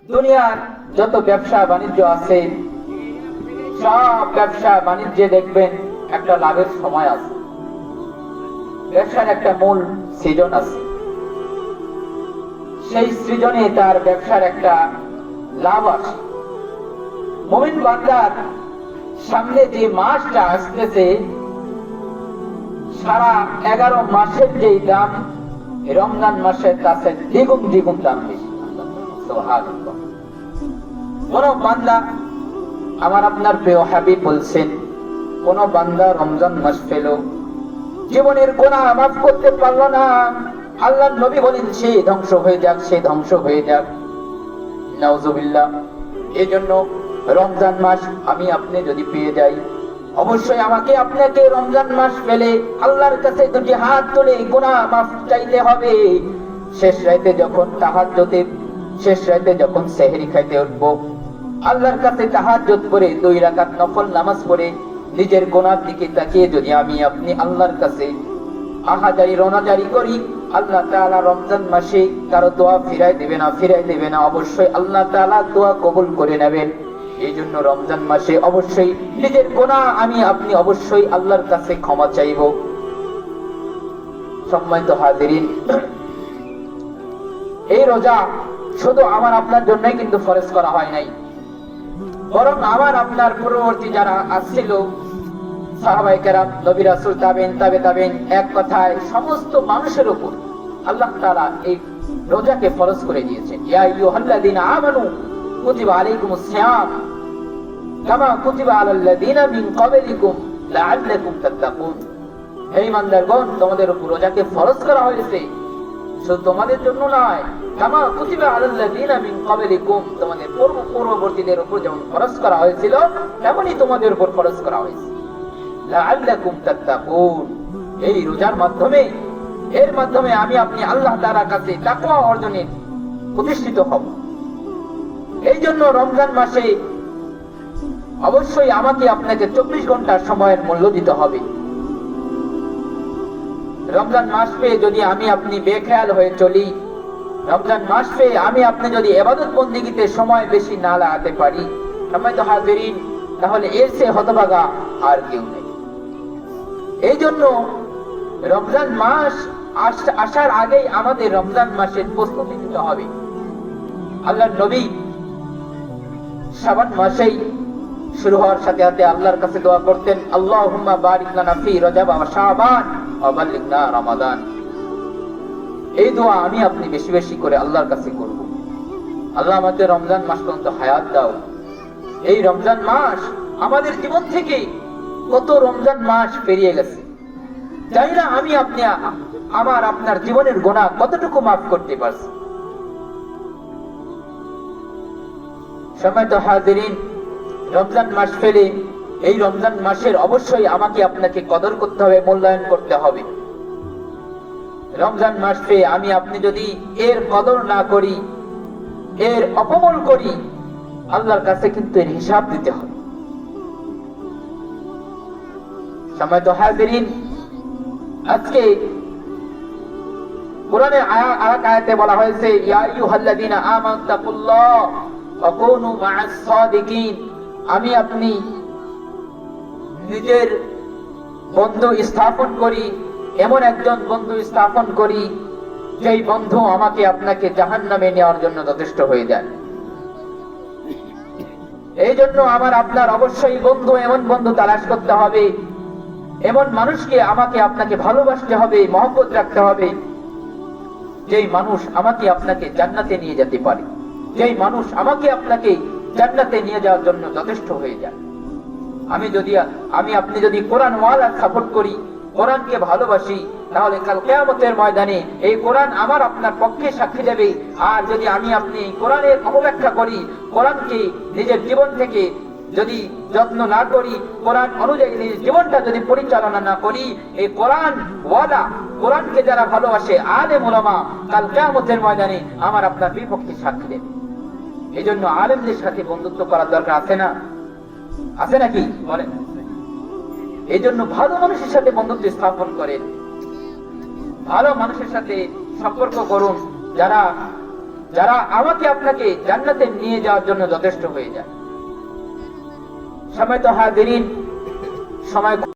দুনিয়ার যত ব্যবসা বাণিজ্য আছে সব ব্যবসা বাণিজ্যে দেখবেন একটা লাভের সময় আছে, ব্যবসার একটা মূল সৃজন আছে, সেই সৃজনে তার ব্যবসার একটা লাভ আসে। মুমিন বান্দার সামনে যে মাসটা আসতেছে সারা 11 মাসের যে দাম রমজান মাসের কাছে দ্বিগুণ দ্বিগুণ দাম বেশি। সুবহানাল্লাহ। কোন বান্দা, আমার আপনার প্রিয় হাবিব বলছেন, কোন বান্দা রমজান মাস পেল জীবনের গুনাহ মাফ করতে পারলো না, আল্লাহর নবী বলেন সে ধ্বংস হয়ে যাক, সে ধ্বংস হয়ে যাক। নাউজুবিল্লাহ। এই জন্য রমজান মাস আমি আপনি যদি পেয়ে যাই, অবশ্যই আমাকে আপনাকে রমজান মাস পেলে আল্লাহর কাছে দুটি হাত তুলে গুনাহ মাফ চাইতে হবে। শেষ রাতে যখন তাহাজ্জুদে, শেষ রাতে যখন সেহরি খাইতে উঠবো, আল্লাহর কাছে তাহাজ্জুদ পড়ে 2 রাকাত নফল নামাজ পড়ে নিজের গুনার দিকে তাকিয়ে যদি আমি আপনি আল্লাহর কাছে আহাজারি রোনাজারি করি, আল্লাহ তাআলা রমজান মাসে কারো দোয়া ফিরাই দেবে না, অবশ্যই আল্লাহ তাআলা দোয়া কবুল করে নেবেন। এই জন্য রমজান মাসে অবশ্যই নিজের গুনাহ আমি আপনি অবশ্যই আল্লাহর কাছে ক্ষমা চাইব। সম্মানিত হাজিরিন, এই রোজা শুধু আমার আপনার জন্যই কিন্তু ফরজ করা হয় নাই, বরং আমার আপনার পূর্ববর্তী যারা আসছিল সাহাবায়ে কেরাম, নবী রাসূল, তাবেঈন, তাবেঈন, এক কথায় সমস্ত মানুষের উপর আল্লাহ তাআলা এই রোজাকে ফরজ করে দিয়েছেন। ইয়া আইয়ুহাল্লাযীনা আমানু কুতিবা আলাইকুমুস সিয়াম কামা কুতিবা আলাল্লাযীনা মিন ক্বাবলিকুম লাআল্লাকুম তাত্তাকুন। হে ঈমানদারগণ, তোমাদের উপর রোজাকে ফরজ করা হয়েছে, শুধু তোমাদের জন্য নয়, কামা কুতিবা আলাল্লাযীনা মিন ক্বাবলিকুম, তোমাদের পূর্ববর্তীদের উপর যেমন ফরজ করা হয়েছিল তেমনি তোমাদের উপর ফরজ করা হয়েছে। লাআল্লাকুম তাত্তাকুন, এই রোজার মাধ্যমে, এর মাধ্যমে আমি আপনি আল্লাহ তাআলার কাছে তাকওয়া অর্জনে প্রতিষ্ঠিত হব। এই জন্য রমজান মাসে অবশ্যই আমাকে আপনাকে 24 ঘন্টার সময়ের মূল্য দিতে হবে। রমজান মাস পেয়ে যদি আমি আপনি বেখেয়াল হয়ে চলি, রমজান মাস পেয়ে আমি আপনি যদি ইবাদত বন্দেগীতে সময় বেশি না লাগাতে পারি, সম্মানিত হাজিরিন, তাহলে এর চেয়ে হতভাগা আর কেউ নেই। এই জন্য রমজান মাস আসার আগেই আমাদের রমজান মাসের প্রস্তুতি নিতে হবে। আল্লাহর নবী শাবান মাসেই শুরু হওয়ার সাথে সাথে আল্লাহর কাছে দোয়া করতেন, আল্লাহুম্মা বারিক লানা ফি রজব ওয়া শাবান ওয়া বাল্লিগনা রমাদান। এই দোয়া আমি আপনি বেশি বেশি করে আল্লাহর কাছে করব। আল্লাহ আমাদের রমজান মাস পর্যন্ত হায়াত দাও। এই রমজান মাস আমাদের জীবন থেকে কত রমজান মাস পেরিয়ে গেছে, জানি না আমি আপনি আমার আপনার জীবনের গুনাহ কতটুকু মাফ করতে পারছি। সম্মানিত হাজিরিন, রমজান মাস পেলে এই রমজান মাসের অবশ্যই আমাকে আপনাকে কদর করতে হবে, মূল্যায়ন করতে হবে। রমজান মাস পেয়ে আমি আপনি যদি এর কদর না করি, এর অপমূল করি, আল্লাহর কাছে কিন্তু এর হিসাব দিতে হবে। সম্মানিত হাজিরিন, আজকে কোরআনের আয়াতে বলা হয়েছে, ইয়া আইয়ুহাল্লাযীনা আমানু তাকুল্লাহ ওয়া কুনু মা'আস সাদিকিন। আমি আপনি নিজের বন্ধু স্থাপন করি, এমন একজন বন্ধু স্থাপন করি যেই বন্ধু আমাকে আপনাকে জাহান্নামে নেওয়ার জন্য যথেষ্ট হয়ে যায়। এই জন্য আমার আপনার অবশ্যই বন্ধু, এমন বন্ধু তালাশ করতে হবে, এমন মানুষকে আমাকে আপনাকে ভালোবাসতে হবে, মহব্বত রাখতে হবে, যেই মানুষ আমাকে আপনাকে জান্নাতে নিয়ে যেতে পারে, যেই মানুষ আমাকে আপনাকে জান্নাতে নিয়ে যাওয়ার জন্য যথেষ্ট হয়ে যায়। আমি আপনি যদি কোরআন ওয়ালা সাপোর্ট করি, কোরআনকে ভালোবাসি, তাহলে কাল কিয়ামতের ময়দানে এই কোরআন আমার আপনার পক্ষে সাক্ষী দেবে। আর যদি আমি আপনি কোরআনের অপব্যাখ্যা করি, কোরআনকে নিজের জীবন থেকে যদি যত্ন না করি, কোরআন অনুযায়ী নিজের জীবনটা যদি পরিচালনা না করি, এই কোরআন ওয়ালা, কোরআনকে যারা ভালোবাসে আলেম উলামা, কাল কিয়ামতের ময়দানে আমার আপনার বিপক্ষে সাক্ষী দেবে। এই জন্য আলেমদের সাথে বন্ধুত্ব করার দরকার আছে না? আছে নাকি বলেন? এই জন্য ভালো মানুষের সাথে বন্ধুত্ব স্থাপন করেন, ভালো মানুষের সাথে সম্পর্ক করুন, যারা যারা আমাকে আপনাকে জান্নাতে নিয়ে যাওয়ার জন্য যথেষ্ট হয়ে যায়। সময় তো হাজিরিন, সময়